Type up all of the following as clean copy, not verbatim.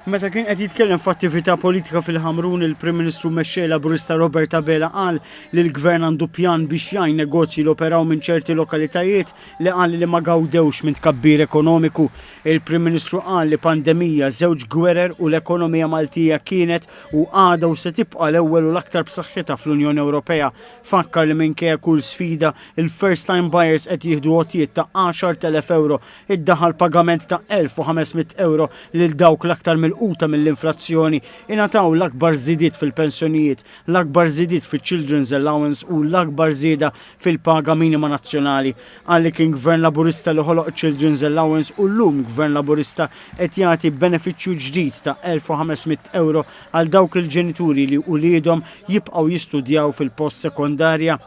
Meta kien qed jitkellem f'attività politika fil-Ħamrun, il-Prim Ministru mexxej Laburista Robert Abela qal li l-Gvern għandu pjan biex jgħin negozji li operaw minn ċerti lokalitajiet li qal li ma gawdewx minn tkabbir ekonomiku. Il-Prim Ministru qal li pandemija, żewġ gwerer u l-ekonomija Maltija kienet u għadha u se tibqa' l-ewwel u l-aktar b'saħħitha fl-Unjoni Ewropea. Fakkar li minkejja kull sfida, il-first time buyers qed jieħdu għotjiet ta' 10,000 euro, iddaħħal pagament ta' 1,500 euro lil dawk l-aktar uta mill-inflazzjoni, ingħataw l-akbar żidiet fil-pensjonijiet, l-akbar żidiet fil-Children's Allowance u l-akbar żieda fil-paga minima nazzjonali. Għalli kien Gvern Laburista li ħoloq Children's Allowance u llum Gvern Laburista qed jagħti benefiċċju ġdid ta' 1,500 euro għal dawk il-ġenituri li uliedhom jibqgħu jistudjaw fil-post sekondarja.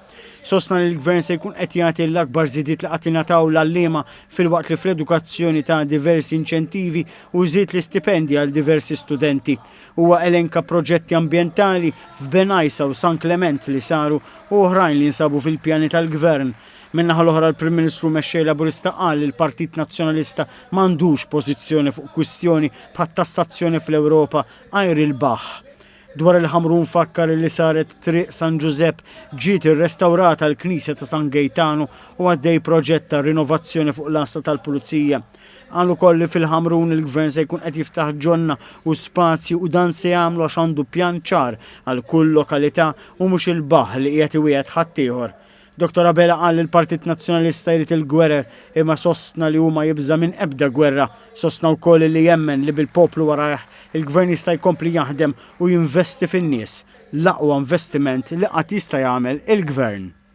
Sostna li l-Gvern se jkun qed jagħti l-akbar żidiet li qatt ingħataw l-għalliema filwaqt li fl-edukazzjoni ta' diversi inċentivi u żied l-istipendji għal diversi studenti. Huwa elenka proġetti ambjentali f'Benajsa u San Clement li saru u oħrajn li nsabu fil-pjani tal-Gvern. Minnaħa l-oħra l-Prim Ministru mexxej Laburista qal li l-Partit Nazzjonalista m'għandux pożizzjoni fuq kwistjoni bħat tassazzjoni fl-Ewropa għajr il-baħħ. Dwar il-Ħamrun fakkar li saret triq San Giuseppe ġiet irrestawrata l-Knisja ta' San Gaetano u għaddej proġett ta' rinnovazzjoni fuq l-asta tal-Pulizija. Għal ukoll li fil-Ħamrun il-Gvern se jkun qed jiftaħ ġonna u spazju u dan se jagħmlu għax għandu pjan ċar għal kull lokalità u mhux il-baħ li qiegħed iwieħed ħaddieħor. Dr. Abela qal li l-Partit Nazzjonalista jrid il-gwerer imma sostna li huma jibża minn ebda gwerra. Sostna wkoll li jemmen li bil-poplu warajh il-Gvern jista' jkompli jaħdem u jinvesti fin-nies. L-aqwa investiment li qatt jista' jagħmel il-Gvern.